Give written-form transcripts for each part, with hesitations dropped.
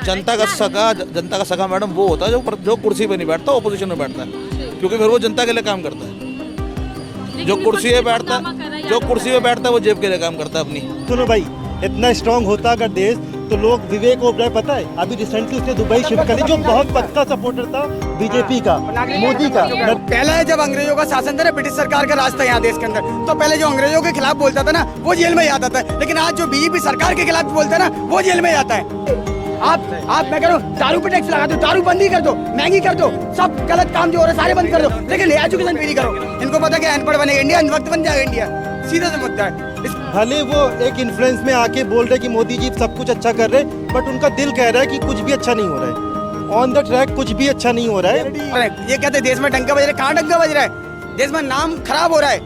जनता का सगा मैडम वो होता है जो कुर्सी पे नहीं बैठता, ऑपोजिशन में बैठता है, क्योंकि फिर वो जनता के लिए काम करता है। जो कुर्सी पे बैठता है वो जेब के लिए काम करता है अपनी। सुनो भाई, इतना स्ट्रांग होता अगर देश तो लोग विवेक ओबराय पता है अभी रिसेंटली उसने दुबई शिफ्ट कर ली, जो बहुत पक्का सपोर्टर था बीजेपी का, मोदी का। पहले जब अंग्रेजों का शासन था ना, ब्रिटिश सरकार का राज था यहाँ देश के अंदर, तो पहले जो अंग्रेजों के खिलाफ बोलता था ना वो जेल में जाता था, लेकिन आज जो बीजेपी सरकार के खिलाफ बोलता है ना वो जेल में जाता है। आप मैं कह रहा हूँ दारू पे टैक्स लगा दो, दारू बंदी कर दो, महंगी कर दो, सब गलत काम जो हो रहे सारे बंद कर दो, लेकिन एजुकेशन फ्री करो। इनको पता है अनपढ़ बनेगा इंडिया, वक्त बन जाएगा इंडिया, सीधा सा मुद्दा है। भले वो एक इन्फ्लुएंस में आके बोल रहे कि मोदी जी सब कुछ अच्छा कर रहे, बट उनका दिल कह रहा है कि कुछ भी अच्छा नहीं हो रहा है, ऑन द ट्रैक कुछ भी अच्छा नहीं हो रहा है। ये कहते देश में डंका बज रहा है, कहाँ डंका बज रहा है? देश में नाम खराब हो रहा है,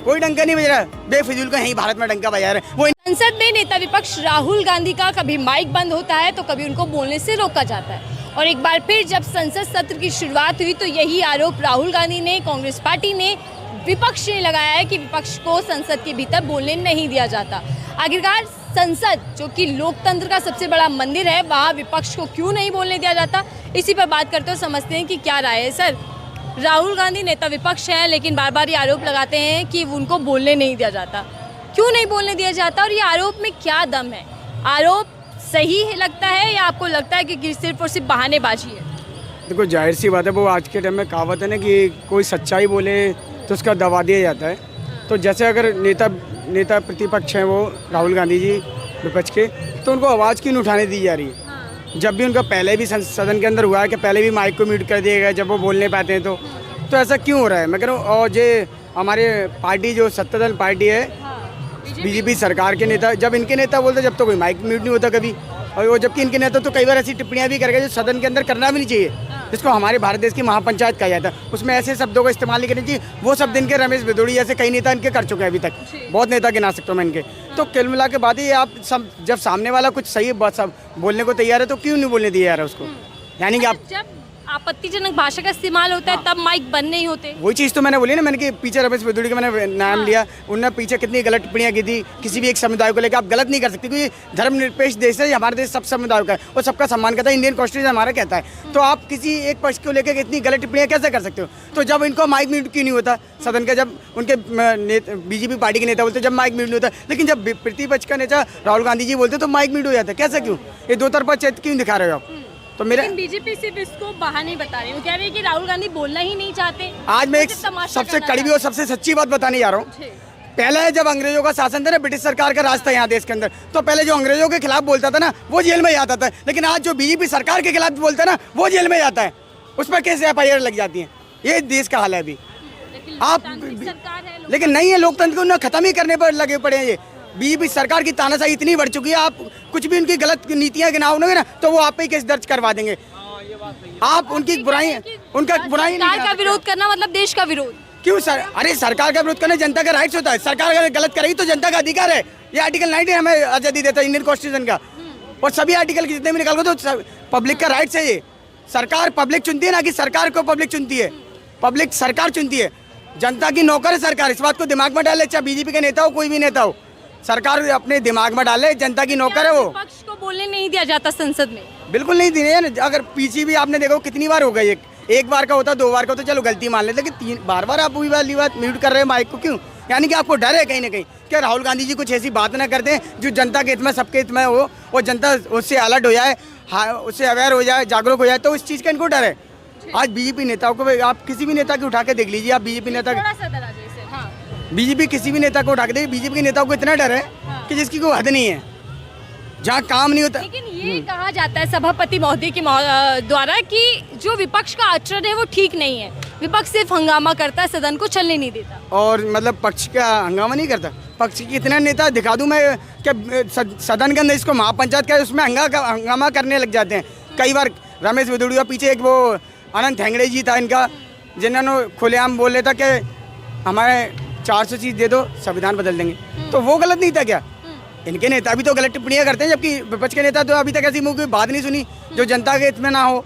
कोई डंका नहीं बज रहा है, बेफिजूल का यही भारत में डंका बजा रहे हैं। वो संसद में नेता विपक्ष राहुल गांधी का कभी माइक बंद होता है तो कभी उनको बोलने से रोका जाता है, और एक बार फिर जब संसद सत्र की शुरुआत हुई तो यही आरोप राहुल गांधी ने, कांग्रेस पार्टी ने, विपक्ष ने लगाया है कि विपक्ष को संसद के भीतर बोलने नहीं दिया जाता। आखिरकार संसद जो कि लोकतंत्र का सबसे बड़ा मंदिर है, वहाँ विपक्ष को क्यों नहीं बोलने दिया जाता, इसी पर बात करते हुए समझते हैं कि क्या राय है। सर, राहुल गांधी नेता विपक्ष हैं, लेकिन बार बार ये आरोप लगाते हैं कि उनको बोलने नहीं दिया जाता। क्यों नहीं बोलने दिया जाता और ये आरोप में क्या दम है? आरोप सही लगता है या आपको लगता है कि सिर्फ और सिर्फ बहानेबाजी है? देखो, जाहिर सी बात है, वो आज के टाइम में कहावत है ना कि कोई सच्चाई बोले तो उसका दबा दिया जाता है। तो जैसे अगर नेता प्रतिपक्ष हैं वो राहुल गांधी जी विपक्ष के, तो उनको आवाज़ क्यों नहीं उठाने दी जा रही है? जब भी उनका पहले भी सदन के अंदर हुआ है कि पहले भी माइक को म्यूट कर दिया गया जब वो बोलने पाते हैं, तो ऐसा क्यों हो रहा है? मैं कह रहा हूँ, और ये हमारे पार्टी जो सत्ताधारी पार्टी है, बीजेपी सरकार के नेता, जब इनके नेता बोलते जब तो कोई माइक म्यूट नहीं होता कभी, और वो जबकि इनके नेता तो कई बार ऐसी टिप्पणियां भी कर गए जो सदन के अंदर करना भी नहीं चाहिए, जिसको हमारे भारत देश की महापंचायत कहा जाता है, उसमें ऐसे शब्दों का इस्तेमाल नहीं करना चाहिए। वो शब्द इनके रमेश भिदोड़ी जैसे कई नेता इनके कर चुके हैं अभी तक, बहुत नेता गिना सकता हूँ मैं इनके। तो कुल मिला के बाद ये आप सब जब सामने वाला कुछ सही बात सब बोलने को तैयार है तो क्यों नहीं बोलने दिया यार उसको? यानी कि आप जब आपत्तिजनक भाषा का इस्तेमाल होता है तब माइक बंद नहीं होते। वही चीज़ तो मैंने बोली ना, मैंने कि पीछे रमेश भिदोड़ी का मैंने नाम लिया, उन्होंने पीछे कितनी गलत टिप्पणियां की थी किसी भी एक समुदाय को लेकर। आप गलत नहीं कर सकते क्योंकि धर्मनिरपेक्ष देश है, हमारा देश सब समुदायों का है और सबका सम्मान करता है, इंडियन कॉन्स्टिट्यूशन हमारा कहता है। तो आप किसी एक पक्ष को लेकर इतनी गलत टिप्पणियां कैसे कर सकते हो? तो जब इनको माइक म्यूट क्यों नहीं होता सदन का, जब उनके बीजेपी पार्टी के नेता बोलते जब माइक म्यूट नहीं होता, लेकिन जब प्रतिपक्ष का नेता राहुल गांधी जी बोलते तो माइक म्यूट हो जाता है? कैसे, क्यों? ये दो तरफा चित्र क्यों दिखा रहे हो आप? तो मेरा बीजेपी सिर्फ इसको बहाने बता रही है, वो कह रही है कि राहुल गांधी बोलना ही नहीं चाहते। आज मैं एक सबसे कड़वी और सबसे सच्ची बात बताने जा रहा हूँ। पहले जब अंग्रेजों का शासन था ना, ब्रिटिश सरकार का राज था यहाँ देश के अंदर, तो पहले जो अंग्रेजों के खिलाफ बोलता था ना वो जेल में जाता था, लेकिन आज जो बीजेपी सरकार के खिलाफ बोलता है ना वो जेल में जाता है, उस पर कैसे FIR लग जाती है? ये देश का हाल है अभी। आप लेकिन नहीं है, लोकतंत्र को उन्हें खत्म ही करने पर लगे पड़े हैं। ये बीजेपी सरकार की तानाशाही इतनी बढ़ चुकी है, आप कुछ भी उनकी गलत नीतियां गिनाओगे ना तो वो आप पे केस दर्ज करवा देंगे। आप उनकी बुराई सरकार का विरोध करना मतलब देश का विरोध क्यों? सर, अरे सरकार का विरोध करना जनता का राइट्स होता है। सरकार अगर गलत करेगी तो जनता का अधिकार है। ये आर्टिकल 19 हमें आज़ादी देता है इंडियन कॉन्स्टिट्यूशन का, और सभी आर्टिकल के जितने भी निकाल दो तो पब्लिक का राइट्स है। ये सरकार पब्लिक चुनती है ना कि सरकार को पब्लिक चुनती है? पब्लिक सरकार चुनती है, जनता की नौकर है सरकार। इस बात को दिमाग में डाले, चाहे बीजेपी का नेता हो कोई भी नेता हो, सरकार अपने दिमाग में डाले, जनता की नौकर है वो। विपक्ष को बोलने नहीं दिया जाता संसद में? बिल्कुल नहीं दिए। अगर पीछे भी आपने देखो कितनी बार हो गई, एक बार का होता, 2 बार का होता, चलो गलती मान लेते, लेकिन बार बार आप वही वाली बात म्यूट कर रहे हैं माइक को, क्यों? यानी कि आपको डर है कहीं ना कहीं क्या राहुल गांधी जी कुछ ऐसी बात ना करते हैं जो जनता के हित में, सबके हित में हो, और जनता उससे अलर्ट हो जाए, उससे अवेयर हो जाए, जागरूक हो जाए, तो उस चीज़ का इनको डर है। आज बीजेपी नेताओं को, आप किसी भी नेता को उठा के देख लीजिए, आप बीजेपी नेता बीजेपी किसी भी नेता को उठा के देखिए, बीजेपी के नेताओं को इतना डर है कि जिसकी कोई हद नहीं है, जहाँ काम नहीं होता। लेकिन ये कहा जाता है सभापति महोदय के द्वारा कि जो विपक्ष का आचरण है वो ठीक नहीं है, विपक्ष सिर्फ हंगामा करता है, सदन को चलने नहीं देता। और मतलब पक्ष का हंगामा नहीं करता? पक्ष की इतना नेता दिखा दूं मैं क्या सदन के अंदर, इसको महापंचायत का, उसमें हंगामा करने लग जाते हैं। कई बार रमेश भिदोड़िया, पीछे एक वो अनंत हेगड़े जी था इनका, जिन्होंने खुलेआम बोले था कि हमारे 400 चीज़ दे दो संविधान बदल देंगे, तो वो गलत नहीं था क्या? इनके नेता भी तो गलत टिप्पणियां करते हैं, जबकि विपक्ष के नेता तो अभी तक ऐसी मुंह की बात नहीं सुनी जो जनता के हित में ना हो।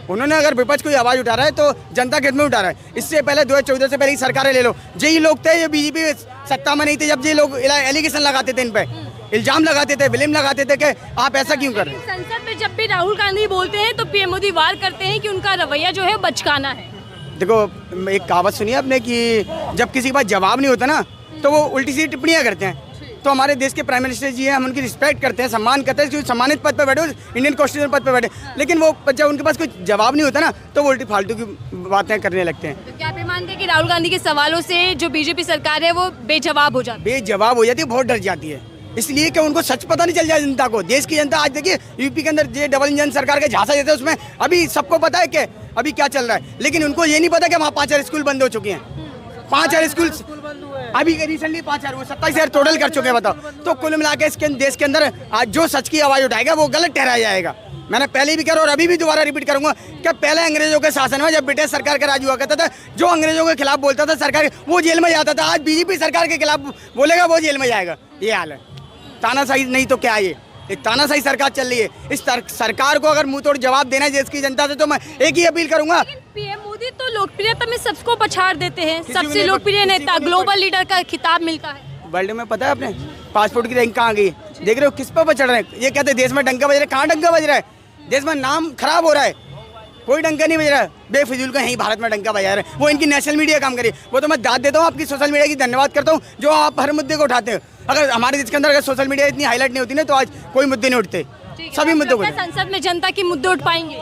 उन्होंने अगर विपक्ष कोई आवाज़ उठा रहा है तो जनता के हित में उठा रहा है। इससे पहले 2014 से पहले की सरकारें ले लो, यही लोग थे, ये बीजेपी सत्ता में नहीं थे जब ये लोग एलिगेशन लगाते थे इन पे, इल्जाम लगाते थे, ब्लेम लगाते थे कि आप ऐसा क्यों कर रहे हैं। संसद में जब भी राहुल गांधी बोलते हैं तो पीएम मोदी वार करते हैं कि उनका रवैया जो है बचकाना है। देखो एक कहावत सुनी है आपने कि जब किसी के पास जवाब नहीं होता ना तो वो उल्टी सीधी टिप्पणियां करते हैं। तो हमारे देश के प्राइम मिनिस्टर जी हैं, हम उनकी रिस्पेक्ट करते हैं, सम्मान करते हैं, क्योंकि सम्मानित पद पर बैठे, इंडियन कॉन्स्टिट्यूशन पद पर बैठे, लेकिन वो जब उनके पास कोई जवाब नहीं होता ना तो वो उल्टी फालतू की बातें करने लगते हैं। तो क्या आप ये मानते हैं कि राहुल गांधी के सवालों से जो बीजेपी सरकार है वो बेजवाब हो जाती है? बेजवाब हो जाती है, बहुत डर जाती है, इसलिए कि उनको सच पता नहीं चल जाए जनता को। देश की जनता आज देखिए यूपी के अंदर ये डबल इंजन सरकार के झांसा देते हैं, उसमें अभी सबको पता है कि अभी क्या चल रहा है, लेकिन उनको ये नहीं पता कि वहाँ 5,000 स्कूल बंद हो चुके हैं। 5,000 स्कूल अभी रिसेंटली 5,000 वो 27,000 टोटल कर चुके हैं, बताओ। तो कुल मिला के इसके देश के अंदर आज जो सच की आवाज़ उठाएगा वो गलत ठहराया जाएगा। मैंने पहले भी कहा और अभी भी दोबारा रिपीट करूंगा कि पहले अंग्रेजों के शासन में जब ब्रिटिश सरकार का राज हुआ करता था, जो अंग्रेजों के खिलाफ बोलता था सरकार वो जेल में जाता था। आज बीजेपी सरकार के खिलाफ बोलेगा वो जेल में जाएगा, ये हाल है। तानाशाही नहीं तो क्या ये तानाशाही सरकार चल रही है। इस सरकार को अगर मुंह तोड़ जवाब देना है देश की जनता से तो मैं एक ही अपील करूंगा। पीएम मोदी तो लोकप्रियता में सबको पछाड़ देते हैं, सबसे लोकप्रिय नेता, ग्लोबल लीडर का खिताब मिलता है। वर्ल्ड में पता है आपने पासपोर्ट की रैंक कहाँ गई, देख रहे हो किस पर चढ़ रहे हैं। ये कहते हैं देश में डंका बज रहा है, कहाँ डंका बज रहा है? देश में नाम खराब हो रहा है, कोई डंका नहीं बज रहा है। बेफिजूल का यहीं भारत में डंका बजा रहे हैं, वो इनकी नेशनल मीडिया काम करिए। वो तो मैं दाद देता हूँ आपकी सोशल मीडिया की, धन्यवाद करता हूँ जो आप हर मुद्दे को उठाते हो। अगर हमारे देश के अंदर अगर सोशल मीडिया इतनी हाईलाइट नहीं होती ना तो आज कोई मुद्दे नहीं उठते, सभी मुद्दों को। संसद में जनता के मुद्दे उठ पाएंगे?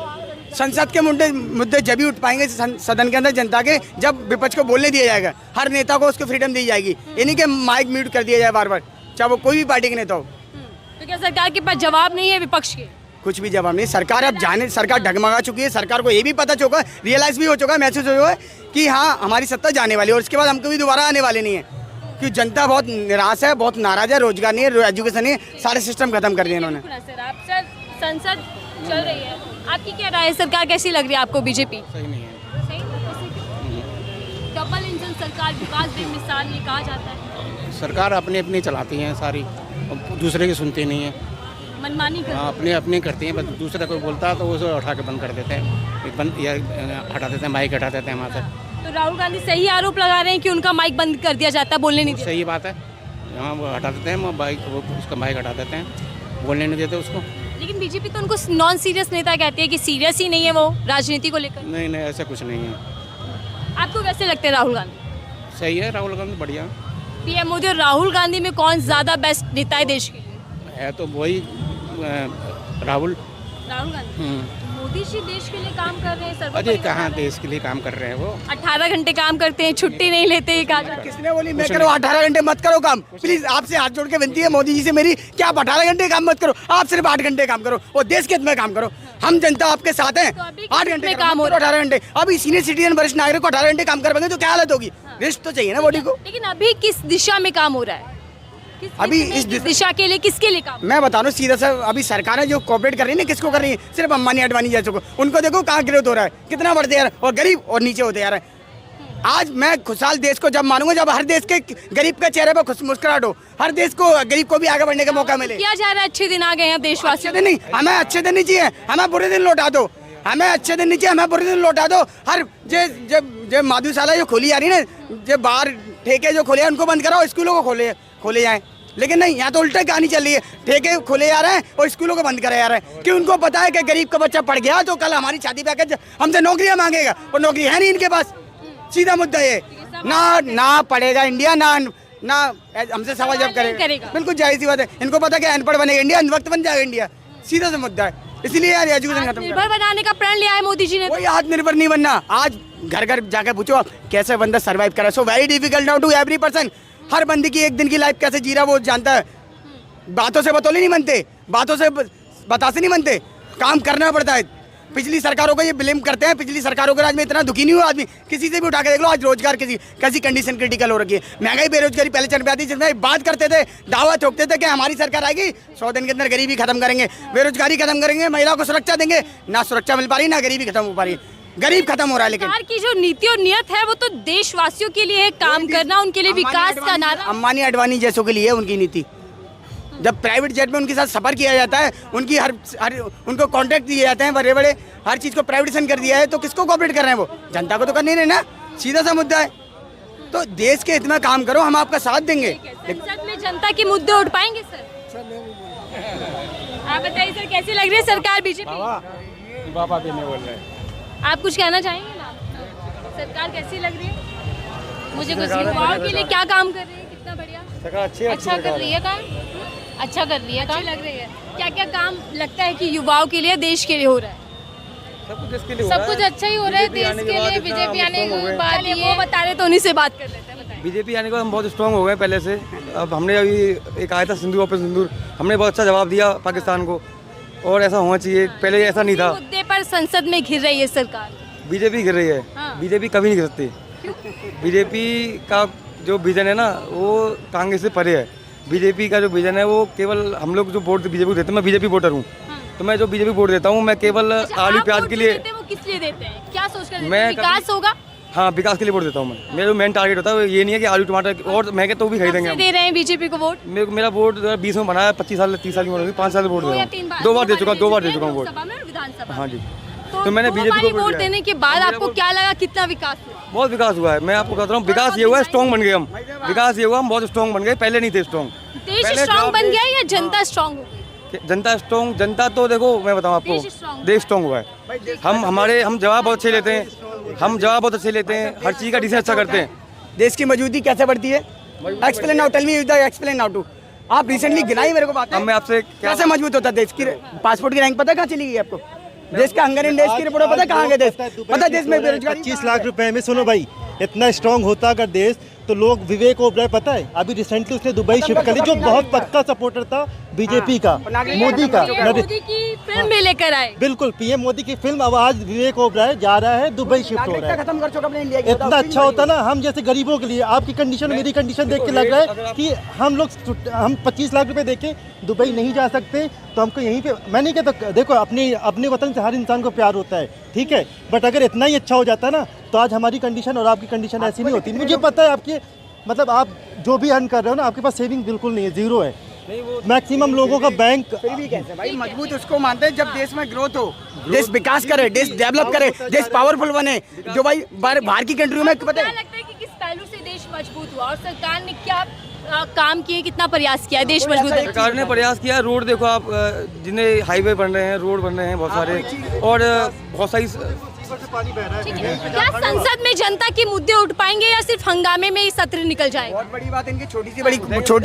संसद के मुद्दे जब भी उठ पाएंगे सदन के अंदर जनता के, जब विपक्ष को बोलने दिया जाएगा, हर नेता को उसको फ्रीडम दी जाएगी, ये नहीं कि माइक म्यूट कर दिया जाए बार बार, चाहे वो कोई भी पार्टी के नेता हो। तो क्या सरकार के पास जवाब नहीं है विपक्ष के? कुछ भी जवाब नहीं। सरकार अब जाने, सरकार डगमगा चुकी है, सरकार को ये भी पता चुका, रियलाइज भी हो चुका है, महसूस हो चुका है कि हाँ हमारी सत्ता जाने वाली है और उसके बाद हम कभी दोबारा आने वाले नहीं है, क्योंकि जनता बहुत निराश है, बहुत नाराज है, रोजगार नहीं है, एजुकेशन नहीं है, सारे सिस्टम खत्म कर दिए इन्होंने। सर संसद चल रही है, आपकी क्या राय है? सरकार कैसी लग रही है आपको? बीजेपी सही नहीं है। डबल इंजन सरकार, विकास बेमिसाल ये कहा जाता है। सरकार अपनी अपनी चलाती हैं सारी, दूसरे की सुनती नहीं है, मनमानी कर अपने अपने करती हैं। बस दूसरा कोई बोलता है तो उसे उठा के बंद कर देते हैं, बंद या हटा देते हैं, माइक हटा देते हैं वहाँ से। तो राहुल गांधी सही आरोप लगा रहे हैं कि उनका माइक बंद कर दिया जाता है, बोलने नहीं देते। सही बात है, यहाँ वो हटा देते हैं, वो उसका माइक हटा देते हैं, बोलने नहीं देते उसको। लेकिन बीजेपी तो उनको नॉन सीरियस नेता कहती है कि सीरियस ही नहीं है वो राजनीति को लेकर। नहीं नहीं, ऐसा कुछ नहीं है। आपको कैसे लगते हैं राहुल गांधी? सही है, राहुल गांधी बढ़िया पीएम मोदी और राहुल गांधी में कौन ज्यादा बेस्ट नेता है देश के लिए? है। तो वही राहुल गांधी। मोदी जी देश के लिए काम कर रहे हैं, अजय कहाँ देश के लिए काम कर रहे हैं, वो 18 घंटे काम करते हैं, छुट्टी नहीं लेते, ये कहा जाता है। किसने बोली मैं करो 18 घंटे मत करो काम? प्लीज आपसे हाथ जोड़ के विनती है मोदी जी से मेरी कि आप 18 घंटे काम मत करो, आप सिर्फ 8 घंटे काम करो और देश के हित में काम करो। हम जनता आपके साथ हैं, तो अभी 8 घंटे काम काम हो करो, 18 घंटे। अभी सीनियर सिटीजन वरिष्ठ नागरिक को 18 घंटे काम कर पाएंगे तो क्या हालत होगी? रेस्ट तो चाहिए ना बॉडी को। लेकिन अभी किस दिशा में काम हो रहा है? अभी इस दिशा के लिए किसके लिए काम? मैं बता रहा हूँ सीधा सा, अभी सरकारें जो कोऑपरेट कर रही है ना, किसको कर रही है? सिर्फ अंबानी अडवाणी जैसे को। उनको देखो कहाँ ग्रोथ हो रहा है, कितना बढ़ते जा रहा है, और गरीब और नीचे होते जा रहा है। आज मैं खुशहाल देश को जब मानूंगा जब हर देश के गरीब के चेहरे पर मुस्कुराहट हो, हर देश को गरीब को भी आगे बढ़ने का मौका मिले। किया जा रहा है, अच्छे दिन आ गए हैं देशवासियों। अच्छे दिन नहीं, हमें अच्छे दिन नहीं चाहिए, हमें बुरे दिन लौटा दो। हमें अच्छे दिन नहीं चाहिए, हमें बुरे दिन लौटा दो। हर जब माधुशाला जो खोली जा रही है ना, जब बाहर ठेके जो खोले हैं उनको बंद कराओ, स्कूलों को खोले जाए। लेकिन नहीं, यहाँ तो उल्टा कहानी चल रही है, ठेके खोले जा रहे हैं और स्कूलों को बंद कराया जा रहा है, कि उनको पता है कि गरीब का बच्चा पढ़ गया तो कल हमारी शादी पैकेज हमसे नौकरियां मांगेगा, और नौकरी है नहीं इनके पास। सीधा मुद्दा ये, ना पढ़ेगा इंडिया, ना हमसे सवाल जवाब करेगा। बिल्कुल जाहिर सी बात है, इनको पता है कि अनपढ़ बनेगा इंडिया, वक्त बन जाएगा इंडिया, सीधा सा मुद्दा है। इसलिए यार एजुकेशन खत्म निर्भर बनाने का प्रण लिया है मोदी जी ने। कोई आत्मनिर्भर नहीं बनना। आज घर घर जाकर पूछो आप कैसे बंदा सर्वाइव करे, so very difficult now to every person. हर बंदे की एक दिन की लाइफ कैसे जी रहा वो जानता है। बातों से बतौले नहीं बनते, बातों से बतासे नहीं बनते, काम करना पड़ता है। पिछली सरकारों को ये ब्लेम करते हैं, पिछली सरकारों के राज में इतना दुखी नहीं हुआ आदमी, किसी से भी उठा के देख लो। आज रोजगार कैसी कंडीशन क्रिटिकल हो रखी है, महंगाई बेरोजगारी पहले चल पाती, जिसमें बात करते थे, दावा ठोकते थे कि हमारी सरकार आएगी 100 दिन के अंदर गरीबी खत्म करेंगे, बेरोजगारी खत्म करेंगे, महिलाओं को सुरक्षा देंगे। ना सुरक्षा मिल पा रही, ना गरीबी खत्म हो पा रही है, गरीब खत्म हो रहा है। लेकिन सरकार की जो नीति और नियत है वो तो देशवासियों के लिए है, काम करना, उनके लिए विकास का नारा। अंबानी अडवाणी जैसों के लिए उनकी नीति। जब प्राइवेट जेट में उनके साथ सफर किया जाता है, उनकी हर उनको कॉन्ट्रैक्ट दिए जाते हैं, बड़े बड़े हर चीज़ को प्राइवेटाइजेशन कर दिया है, तो किसको कॉपरेट कर रहे हैं? वो जनता को तो कर नहीं रहे ना, सीधा सा मुद्दा है। तो देश के हित में काम करो, हम आपका साथ देंगे। संसद में जनता के मुद्दे उठ पाएंगे सर? आप बताइए सर, कैसी लग रही है सरकार बीजेपी? बाबा भी नहीं बोल रहे। आप कुछ कहना चाहेंगे ना? सरकार कैसी लग रही है? मुझे कुछ युवाओं के लिए क्या काम कर रही है? कितना बढ़िया, अच्छा कर रही है काम, अच्छा कर रही है काम, लग रही है। क्या क्या काम लगता है कि युवाओं के लिए, देश के लिए हो रहा है? सब कुछ अच्छा ही हो रहा है देश के लिए। बीजेपी आने के बाद वो बता रहे तो उन्हीं से बात कर लेते हैं। बताइए। बीजेपी आने के बाद हम बहुत स्ट्रांग हो गए पहले से। अब हमने अभी एक आया था सिंदूर ऑपरेशन सिंदूर, हमने बहुत अच्छा जवाब दिया पाकिस्तान को, और ऐसा होना चाहिए। पहले ऐसा नहीं था। मुद्दे पर संसद में घिर रही है सरकार, बीजेपी गिर रही है। बीजेपी कभी नहीं गिर सकती। बीजेपी का जो विजन है ना वो कांग्रेस से परे है। बीजेपी का जो विजन है वो केवल हम लोग जो वोट बीजेपी को देते हैं, मैं बीजेपी वोटर हूँ, तो मैं जो बीजेपी वोट देता हूँ मैं केवल आलू प्याज के लिए। वो किस लिए देते हैं, क्या सोचकर मैं विकास होगा? हाँ, विकास के लिए वोट देता हूँ मैं। मेरा मेन टारगेट होता है ये नहीं है कि आलू टमाटर और महंगे तो भी खरीदेंगे हम। दे रहे हैं बीजेपी को वोट? मेरा वोट 20 में बनाया, 25 साल 30 साल की उम्र होगी, 5 साल वोट दे रहा हूँ। 2 बार दे चुका हूँ वोट। विधानसभा। हाँ जी। तो मैंने बीजेपी को वोट देने के बाद आपको क्या लगा, कितना विकास हुआ? बहुत विकास हुआ है। मैं आपको कहता हूँ विकास ये हुआ है, स्ट्रॉन्ग बन गए हम। विकास ये हुआ हम बहुत स्ट्रॉन्ग बन गए, पहले नहीं थे स्ट्रॉन्ग। देश स्ट्रॉन्ग बन गया या जनता स्ट्रॉन्ग हो गई? जनता स्ट्रॉन्ग, जनता तो देखो मैं बताऊँ आपको, देश स्ट्रॉन्ग हुआ है। हम जवाब बहुत अच्छे लेते हैं, हम जवाब बहुत अच्छे लेते हैं, हर चीज़ का डिसीजन अच्छा करते हैं। देश की मजबूती कैसे बढ़ती है? Explain now, tell me explain now to. आप रिसेंटली गिनाई मेरे को बात। अब मैं आपसे कैसे मजबूत होता है देश की? पासपोर्ट की रैंक पता कहाँ चली गई आपको? देश का हंगर इंडेक्स की रिपोर्ट पता कहाँ गए देश? पता देश में बेरोजगारी 25 लाख रुपए में। सुनो भाई, इतना स्ट्रांग होता अगर देश तो लोग विवेक ओबराय पता है अभी रिसेंटली उसने दुबई शिफ्ट कर ली, जो बहुत पक्का सपोर्टर था बीजेपी का, मोदी का। मोदी की फिल्म में लेकर आए। बिल्कुल, पीएम मोदी की फिल्म। अब आज विवेक ओबराय जा रहा है दुबई, शिफ्ट हो रहा है। खत्म कर चुका अपने इंडिया की। इतना अच्छा होता ना, हम जैसे गरीबों के लिए। आपकी कंडीशन मेरी कंडीशन देख के लग रहा है कि हम 25 लाख रुपए देके दुबई नहीं जा सकते, तो हमको यहीं पे। मैं नहीं कहता, देखो अपने वतन से हर इंसान को प्यार होता है, ठीक है, बट अगर इतना ही अच्छा हो जाता ना तो आज हमारी कंडीशन और आपकी कंडीशन ऐसी नहीं होती। मुझे पता है आपके मतलब आप जो भी अर्न कर रहे हो ना, आपके पास सेविंग बिल्कुल नहीं है, जीरो है। मैक्सिमम लोगों का बैंक। फिर भी कैसे भाई मजबूत उसको मानते हैं जब देश में ग्रोथ हो, देश विकास करे, देश डेवलप करे, देश पावरफुल बने। जो भाई बाहर की कंट्रियों में पता है लगता है कि किस पहलू से देश मजबूत हुआ और सरकार ने क्या काम किए, कितना प्रयास किया है देश मजबूत करने? सरकार ने प्रयास किया। रोड देखो आप, जिन्हें हाईवे बन रहे हैं, रोड बन रहे हैं बहुत सारे, और बहुत सारी। ठीक है, क्या संसद में जनता के मुद्दे उठ पाएंगे या सिर्फ हंगामे में ही सत्र निकल जाएगा? बहुत बड़ी बात इनकी, छोटी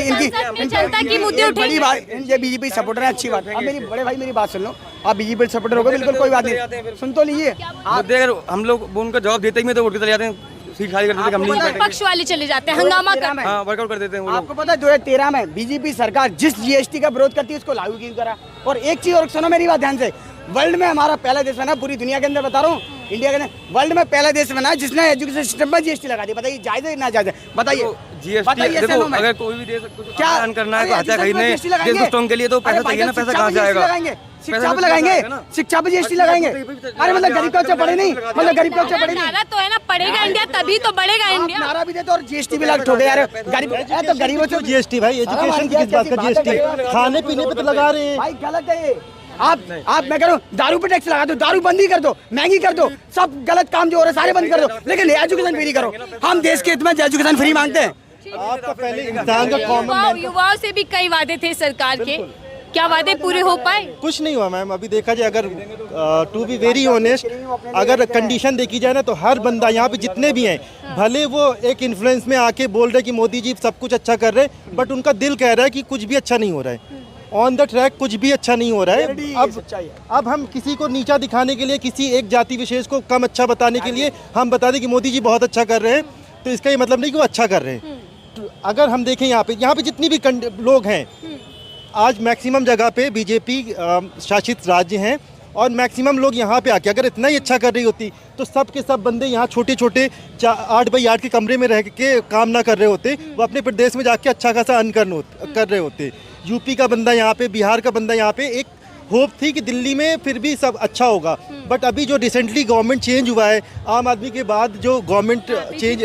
इनकी जनता की मुद्दे बड़ी बात। ये बीजेपी सपोर्टर है, अच्छी बात है। अब मेरी बड़े भाई मेरी बात सुन लो, आप बीजेपी सपोर्टर हो गए, बिल्कुल कोई बात नहीं, सुन तो लीजिए। मुद्दे अगर हम लोग उनका जवाब देते ही में तो वोट के चले जाते हैं, सीट खाली कर देते हैं, हम नहीं बैठेंगे। पक्ष वाले चले जाते हैं, हंगामा करते हैं। हाँ, वर्कआउट कर देते हैं वो लोग। आपको पता है 2013 में बीजेपी सरकार जिस जीएसटी का विरोध करती है उसको लागू क्यों करा? और एक चीज और सुनो मेरी बात ध्यान से, वर्ल्ड में हमारा पहला देश बना, पूरी दुनिया के अंदर बता रहा हूँ, इंडिया के अंदर वर्ल्ड में पहला देश बना जिसने एजुकेशन सिस्टम पर जीएसटी लगा दी। बताइए जायज है ना जायज है? बताइए। जीएसटी देखो, अगर कोई भी देश क्या अर्न करना है, हथियार खरीदने देश को स्ट्रॉन्ग के लिए तो पैसा चाहिए ना, पैसा कहाँ से आएगा? शिक्षा पे लगाएंगे, शिक्षा पे जीएसटी लगाएंगे। अरे मतलब गरीब का बच्चा पढ़े नहीं, मतलब गरीब का बच्चा पढ़े नहीं। नारा तो है ना, पढ़ेगा इंडिया तभी तो बढ़ेगा इंडिया। नारा भी देते और जीएसटी भी लग ठोके यार। गरीब तो गरीबों से जीएसटी भाई, एजुकेशन की किस बात का जीएसटी? खाने पीने पे तो लगा रहे हैं भाई, गलत है ये। आप मैं कह रहा हूँ दारू पे टैक्स लगा दो, दारू बंद ही कर दो, महंगी कर दो, सब गलत काम जो हो रहा है सारे बंद कर दो, लेकिन एजुकेशन फ्री करो। हम देश के हित में एजुकेशन फ्री मांगते हैं। आपका पहले इंसान का कॉमन। युवाओं से भी कई वादे थे सरकार के, क्या वादे पूरे हो पाए? कुछ नहीं हुआ मैम। अभी देखा जाए, अगर टू बी वेरी ऑनेस्ट, अगर कंडीशन देखी जाए ना तो हर बंदा यहाँ पे जितने भी हैं, भले वो एक इन्फ्लुएंस में आके बोल रहे कि मोदी जी सब कुछ अच्छा कर रहे हैं, बट उनका दिल कह रहा है कि कुछ भी अच्छा नहीं हो रहा है। ऑन द ट्रैक कुछ भी अच्छा नहीं हो रहा है। अब हम किसी को नीचा दिखाने के लिए, किसी एक जाति विशेष को कम अच्छा बताने के लिए हम बता दें कि मोदी जी बहुत अच्छा कर रहे हैं, तो इसका ये मतलब नहीं कि वो अच्छा कर रहे हैं। तो अगर हम देखें यहाँ पे जितनी भी लोग हैं, आज मैक्सिमम जगह पे बीजेपी शासित राज्य हैं, और मैक्सिमम लोग यहाँ पे आके अगर इतना ही अच्छा कर रही होती तो सब के सब बंदे यहाँ छोटे छोटे 8x8 के कमरे में रह के काम ना कर रहे होते, वो अपने प्रदेश में जाके अच्छा खासा अर्न कर रहे होते। यूपी का बंदा यहाँ पे, बिहार का बंदा यहाँ पे, एक होप थी कि दिल्ली में फिर भी सब अच्छा होगा। बट अभी जो रिसेंटली गवर्नमेंट चेंज हुआ है, आम आदमी के बाद जो गवर्नमेंट चेंज,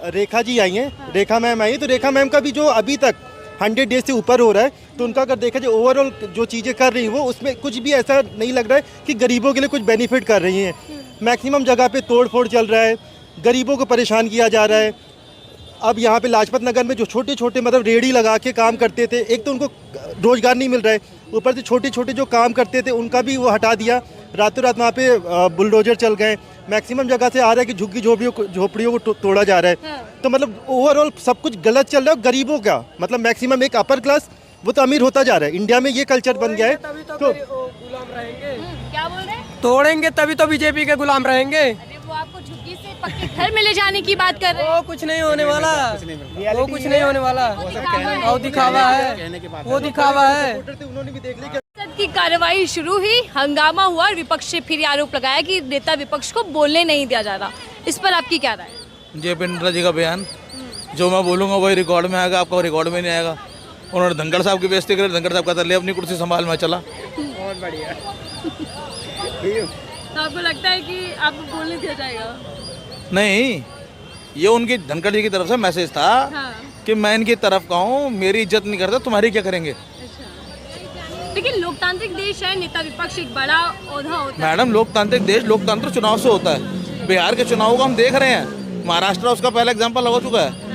रेखा जी आई हैं, रेखा मैम आई, तो रेखा मैम का भी जो अभी तक 100 डेज से ऊपर हो रहा है, तो उनका अगर देखा जाए ओवरऑल जो चीज़ें कर रही हैं वो, उसमें कुछ भी ऐसा नहीं लग रहा है कि गरीबों के लिए कुछ बेनिफिट कर रही हैं। मैक्सिमम जगह पे तोड़ फोड़ चल रहा है, गरीबों को परेशान किया जा रहा है। अब यहाँ पे लाजपत नगर में जो छोटे छोटे मतलब रेहड़ी लगा के काम करते थे, एक तो उनको रोजगार नहीं मिल रहा है, ऊपर से छोटे छोटे जो काम करते थे उनका भी वो हटा दिया, रातों रात वहाँ पे बुलडोजर चल गए। मैक्सिमम जगह से आ रहा है कि झुग्गी झोपड़ियों को तोड़ा जा रहा है। तो मतलब ओवरऑल सब कुछ गलत चल रहा है। गरीबों का मतलब मैक्सिमम एक अपर क्लास वो तो अमीर होता जा रहा है। इंडिया में ये कल्चर बन गया है। तो गुलाम रहेंगे, क्या बोल रहे हैं? तोड़ेंगे तभी तो बीजेपी के गुलाम रहेंगे। अरे वो आपको झुग्गी से पक्के घर में ले जाने की बात कर रहे हैं। वो कुछ नहीं होने वाला, वो कुछ नहीं होने वाला, वो दिखावा है, वो दिखावा है। उन्होंने भी देख लिया संसद की कार्रवाई शुरू हुई, हंगामा हुआ और विपक्ष से फिर आरोप लगाया कि नेता विपक्ष को बोलने नहीं दिया जा रहा। इस पर आपकी क्या राय है? जे पी नड्डा जी का बयान, जो मैं बोलूँगा वही रिकॉर्ड में आएगा, आपका रिकॉर्ड में नहीं आएगा। उन्होंने धनखड़ साहब की बेइज्जती करी, धनखड़ साहब कहता ले अपनी कुर्सी संभाल, मैं चला। बहुत बढ़िया। तो आपको लगता है कि आपको बोलने दिया जाएगा? नहीं, ये उनकी धनखड़ जी की तरफ से मैसेज था कि मैं इनकी तरफ का हूँ, मेरी इज्जत नहीं करता, तुम्हारी क्या करेंगे। लेकिन लोकतांत्रिक देश है, नेता विपक्ष एक बड़ा ओहदा होता है। मैडम, लोकतांत्रिक देश लोकतंत्र चुनाव से होता है। बिहार के चुनाव को हम देख रहे हैं, महाराष्ट्र उसका पहला एग्जाम्पल हो चुका है।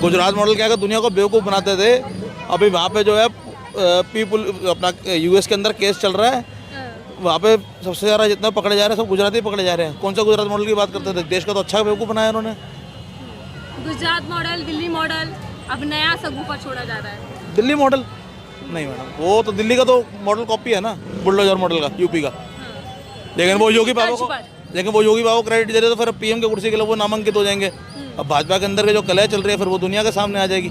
गुजरात मॉडल क्या दुनिया को बेवकूफ़ बनाते थे, अभी वहाँ पे जो है पीपुल अपना यूएस के अंदर केस चल रहा है, वहाँ पे सबसे ज़्यादा जितना पकड़े जा रहे हैं सब गुजराती पकड़े जा रहे हैं। कौन सा गुजरात मॉडल की बात करते थे? देश का तो अच्छा बेवकूफ़ बनाया उन्होंने। गुजरात मॉडल, दिल्ली मॉडल, अब नया सब ऊपर छोड़ा जा रहा है। दिल्ली मॉडल नहीं मैडम, वो तो दिल्ली का तो मॉडल कॉपी है ना, बुलडोजर मॉडल का, यूपी का। लेकिन वो योगी बाबा को क्रेडिट दे रहे तो फिर पीएम की कुर्सी के लिए वो नामांकित हो जाएंगे। अब भाजपा के अंदर के जो कलह चल रही है फिर वो दुनिया के सामने आ जाएगी।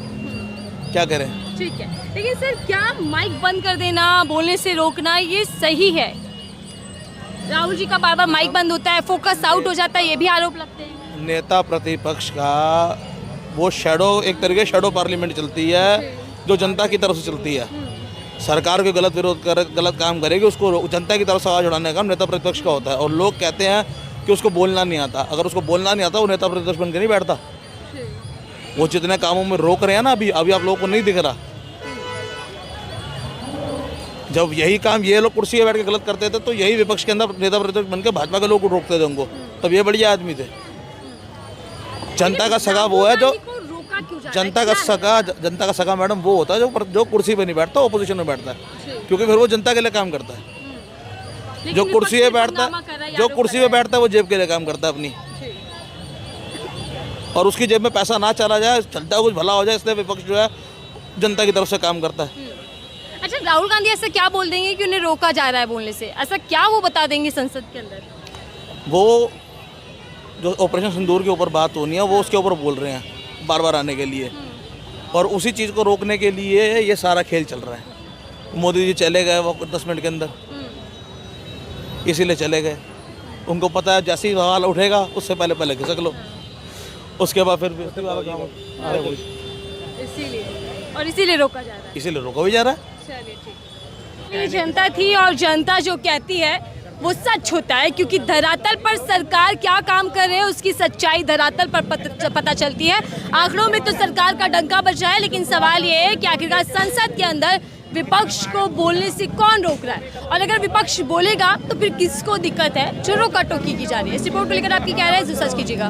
क्या करें? ठीक है, लेकिन सर क्या माइक बंद कर देना, बोलने से रोकना ये सही है? राहुल जी का बार बार माइक बंद होता है, फोकस आउट हो जाता है, ये भी आरोप लगते हैं। नेता प्रतिपक्ष का वो शैडो, एक तरीके शैडो पार्लियामेंट चलती है जो जनता की तरफ से चलती है। सरकार को गलत काम करेगी, उसको जनता की तरफ से आवाज़ उठाने का काम नेता प्रतिपक्ष का होता है। और लोग कहते हैं कि उसको बोलना नहीं आता। अगर उसको बोलना नहीं आता वो नेता प्रतिपक्ष बन के नहीं बैठता। वो जितने कामों में रोक रहे हैं ना, अभी आप लोगों को नहीं दिख रहा। जब यही काम ये लोग कुर्सी पे बैठ के गलत करते थे तो यही विपक्ष के अंदर नेता प्रतिपक्ष बन के भाजपा के लोग रोकते थे उनको, तब ये बढ़िया आदमी थे। जनता का सगा वो है जो जनता का सगा मैडम वो होता है जो कुर्सी पे नहीं बैठता, ओपोजिशन में बैठता है, क्योंकि फिर वो जनता के लिए काम करता है। जो कुर्सी पे बैठता है वो जेब के लिए काम करता है अपनी, और उसकी जेब में पैसा ना चला जाए, चलता कुछ भला हो जाए, इसलिए विपक्ष जो है जनता की तरफ से काम करता है। अच्छा, राहुल गांधी ऐसा क्या बोल देंगे कि उन्हें रोका जा रहा है बोलने से? ऐसा क्या वो बता देंगे संसद के अंदर? वो जो ऑपरेशन सिंदूर के ऊपर बात होनी है वो उसके ऊपर बोल रहे हैं बार बार आने के लिए, और उसी चीज़ को रोकने के लिए ये सारा खेल चल रहा है। मोदी जी चले गए वो 10 मिनट के अंदर, इसीलिए चले गए। उनको पता है जैसे ही सवाल उठेगा उससे पहले खिसक लो, उसके बाद फिर इसीलिए रोका जा रहा है। इसीलिए रोका भी जा रहा है। चलिए ठीक। ये जनता थी और जनता जो कहती है वो सच होता है, क्योंकि धरातल पर सरकार क्या काम कर रहे हैं उसकी सच्चाई धरातल पर पता चलती है। आंकड़ों में तो सरकार का डंका बजा है, लेकिन सवाल ये है कि आखिरकार संसद के अंदर विपक्ष को बोलने से कौन रोक रहा है, और अगर विपक्ष बोलेगा तो फिर किसको दिक्कत है जो रोका टोकी की जा रही है। इस रिपोर्ट को लेकर आपकी क्या राय है, सच कीजिएगा।